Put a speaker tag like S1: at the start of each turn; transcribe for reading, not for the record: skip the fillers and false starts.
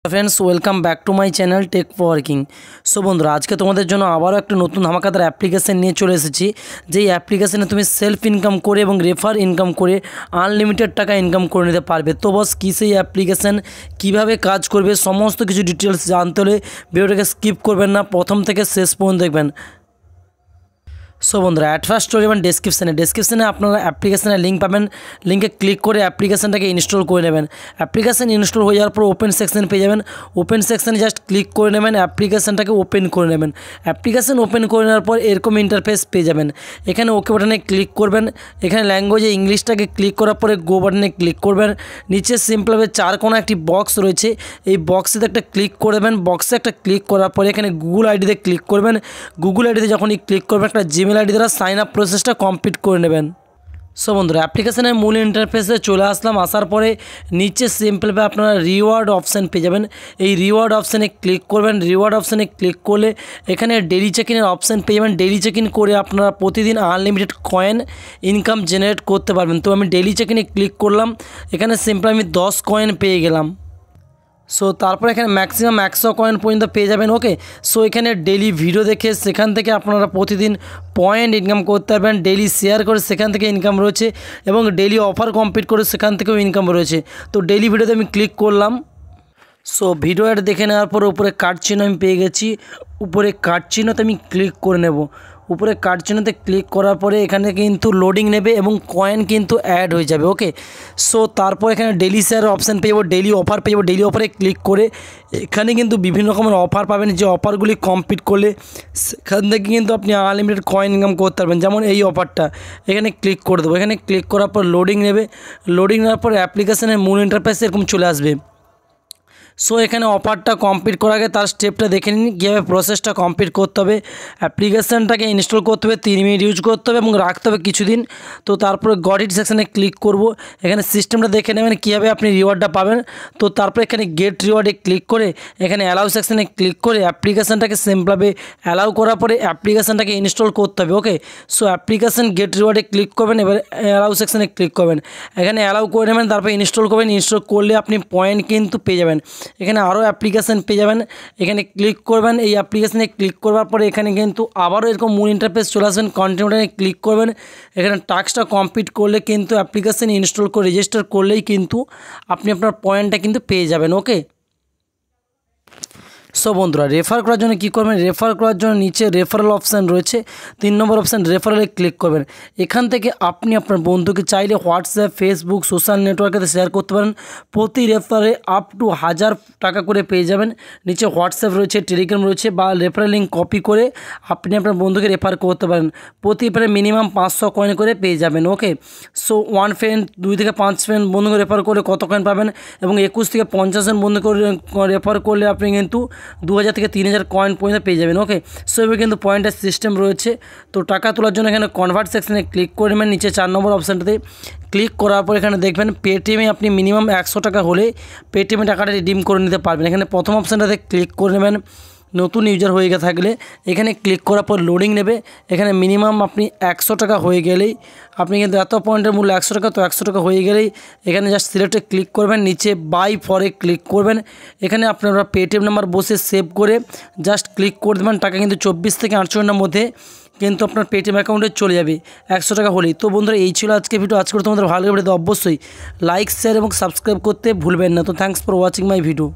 S1: Friends welcome back to my channel tech working. So बंधुरा आज के तुम्हारे जो आबारो एक नतून धामाकादार एप्लीकेशन निये चले एसेछि जे एप्लीकेशने तुम सेल्फ इनकाम करे एबं रेफार इनकाम करे आनलिमिटेड टाका इनकाम करे निते पारबे। तो बस कि सेई एप्लीकेशन किभाबे काज करबे समस्त किछु डिटेल्स जानते हले भिडियोटाके स्किप करबेन ना, प्रथम थेके शेष पर्यन्त देखबेन। सो बंधुरा एट फार्स्ट चले जाबेन डेसक्रिपशने आपनारा एप्लीकेशनेर लिंक पाबेन। लिंके क्लिक करे एप्लीकेशनटाके इनस्टल करे नेबेन। एप्लीकेशन इनस्टल हो जाओयार पर ओपेन सेक्शन पेये जाबेन। ओपेन सेक्शने जस्ट क्लिक करे नेबेन, एप्लीकेशनटाके ओपेन करे नेबेन। एप्लीकेशन ओपेन करे नेওয়ার पर एरकम इंटरफेस पेये जाबेन। एखाने ओके बाटने क्लिक करबेन। एखाने लैंग्वेजे इंग्लिशटाके क्लिक करार पर गो बाटने क्लिक करबेन। नीचे सिम्पलभाবে चार कोना एकटी बक्स रयेछे, এই বক্সেতে একটা ক্লিক করে দেবেন। বক্সে একটা ক্লিক করার পরে এখানে গুগল আইডিতে ক্লিক করবেন। গুগল আইডিতে যখনই ক্লিক করবেন একটা জিমেল আইডি দ্বারা সাইন আপ প্রসেসটা কমপ্লিট করে নেবেন। সো বন্ধুরা অ্যাপ্লিকেশনের মূল ইন্টারফেসে চলে আসলাম। আসার পরে নিচে সিম্পলভাবে আপনারা রিওয়ার্ড অপশান পেয়ে যাবেন। এই রিওয়ার্ড অপশানে ক্লিক করবেন। রিওয়ার্ড অপশানে ক্লিক করলে এখানে ডেইলি চেক ইনের অপশান পেয়ে যাবেন। ডেইলি চেক ইন করে আপনারা প্রতিদিন আনলিমিটেড কয়েন ইনকাম জেনারেট করতে পারবেন। তো আমি ডেইলি চেক ইনে ক্লিক করলাম। এখানে সিম্পল আমি 10 কয়েন পেয়ে গেলাম। সো তারপর এখানে ম্যাক্সিমাম 100 কয়েন পর্যন্ত পেয়ে যাবেন। ওকে, সো এখানে ডেইলি ভিডিও দেখে সেখান থেকে আপনারা প্রতিদিন পয়েন্ট ইনকাম করতে পারবেন। ডেইলি শেয়ার করে সেখান থেকে ইনকাম রয়েছে এবং ডেইলি অফার কমপ্লিট করে সেখান থেকেও ইনকাম রয়েছে। তো ডেইলি ভিডিওতে আমি ক্লিক করলাম। সো ভিডিও অ্যাড দেখে নেওয়ার পর উপরে কার্ড চিহ্ন আমি পেয়ে গেছি। উপরে কার্ড চিহ্নতে আমি ক্লিক করে নেব। উপরে কার্ড চিহ্নতে ক্লিক করার পরে এখানে কিন্তু লোডিং নেবে এবং কয়েন কিন্তু অ্যাড হয়ে যাবে। ওকে, সো তারপর এখানে ডেইলি শেয়ার অপশান পেয়ে যাবো, ডেইলি অফার পেয়ে যাবো। ডেইলি অফারে ক্লিক করে এখানে কিন্তু বিভিন্ন রকমের অফার পাবেন। যে অফারগুলি কমপ্লিট করলে সেখান থেকে কিন্তু আপনি আনলিমিটেড কয়েন ইনকাম করতে পারবেন। যেমন এই অফারটা, এখানে ক্লিক করে দেবো। এখানে ক্লিক করার পর লোডিং নেবে। লোডিং নেওয়ার পর অ্যাপ্লিকেশনের মূল ইন্টারফেস এরকম চলে আসবে। সো এখানে অফারটা কমপ্লিট করার আগে তার স্টেপটা দেখে নিন কীভাবে প্রসেসটা কমপ্লিট করতে হবে। অ্যাপ্লিকেশানটাকে ইনস্টল করতে হবে, 3 মিনিট ইউজ করতে হবে এবং রাখতে হবে কিছুদিন। তো তারপরে গট ইট সেকশানে ক্লিক করব। এখানে সিস্টেমটা দেখে নেবেন কীভাবে আপনি রিওয়ার্ডটা পাবেন। তো তারপরে এখানে গেট রিওয়ার্ডে ক্লিক করে এখানে অ্যালাউ সেকশানে ক্লিক করে অ্যাপ্লিকেশানটাকে সিম্পলভাবে অ্যালাউ করার পরে অ্যাপ্লিকেশানটাকে ইনস্টল করতে হবে। ওকে, সো অ্যাপ্লিকেশান গেট রিওয়ার্ডে ক্লিক করবেন, এবার অ্যালাউ সেকশানে ক্লিক করবেন। এখানে অ্যালাউ করে নেবেন, তারপরে ইনস্টল করবেন। ইনস্টল করলে আপনি পয়েন্ট কিন্তু পেয়ে যাবেন। এখানে আরও অ্যাপ্লিকেশান পেয়ে যাবেন। এখানে ক্লিক করবেন। এই অ্যাপ্লিকেশানে ক্লিক করবার পরে এখানে কিন্তু আবারও এরকম মূল ইন্টারফেস চলে আসবেন। কন্টিনিউতে ক্লিক করবেন। এখানে টাস্কটা কমপ্লিট করলে কিন্তু অ্যাপ্লিকেশান ইনস্টল করে রেজিস্টার করলেই কিন্তু আপনি আপনার পয়েন্টটা কিন্তু পেয়ে যাবেন। ওকে, সো বন্ধুরা রেফার করার জন্য কী করবেন, রেফার করার জন্য নিচে রেফারেল অপশান রয়েছে, 3 নম্বর অপশান রেফারেলে ক্লিক করবেন। এখান থেকে আপনি আপনার বন্ধুকে চাইলে হোয়াটসঅ্যাপ, ফেসবুক, সোশ্যাল নেটওয়ার্কে শেয়ার করতে পারেন। প্রতি রেফারে আপ টু 1000 টাকা করে পেয়ে যাবেন। নিচে হোয়াটসঅ্যাপ রয়েছে, টেলিগ্রাম রয়েছে, বা রেফারেল লিঙ্ক কপি করে আপনি আপনার বন্ধুকে রেফার করতে পারেন। প্রতি রেফারে মিনিমাম 500 কয়েন করে পেয়ে যাবেন। ওকে, সো 1 ফ্রেন্ড, 2 থেকে 5 ফ্রেন্ড বন্ধুকে রেফার করে কত কয়েন পাবেন এবং 21 থেকে 50 জন বন্ধুকে রেফার করলে আপনি কিন্তু 2000 থেকে 3000 কয়েন পর্যন্ত পেয়ে যাবেন। ওকে, সো এভাবে কিন্তু পয়েন্টের সিস্টেম রয়েছে। তো টাকা তোলার জন্য এখানে কনভার্ট সেকশনে ক্লিক করে নেবেন। নিচে 4 নম্বর অপশানটাতে ক্লিক করার পর এখানে দেখবেন পেটিএমে আপনি মিনিমাম 100 টাকা হলে পেটিএমে টাকাটা রিডিম করে নিতে পারবেন। এখানে প্রথম অপশানটাতে ক্লিক করে নেবেন। নতুন ইউজার হয়ে থাকলে এখানে ক্লিক করার পর লোডিং নেবে। এখানে মিনিমাম আপনি 100 টাকা হয়ে গেলেই আপনি কিন্তু এত পয়েন্টের মূল্য 100 টাকা, তো 100 টাকা হয়ে গেলেই এখানে জাস্ট সিলেক্টে ক্লিক করবেন। নিচে বাই ফরে ক্লিক করবেন। এখানে আপনারা পেটিএম নাম্বার বসে সেভ করে জাস্ট ক্লিক করে দেবেন। টাকা কিন্তু 24 থেকে 48 ঘন্টার মধ্যে কিন্তু আপনার পেটিএম অ্যাকাউন্টে চলে যাবে 100 টাকা হলেই। তো বন্ধুরা এই ছিল আজকে ভিডিও। আজকে তোমাদের ভালো লাগে তো অবশ্যই লাইক, শেয়ার এবং সাবস্ক্রাইব করতে ভুলবেন না। তো thanks for watching my video.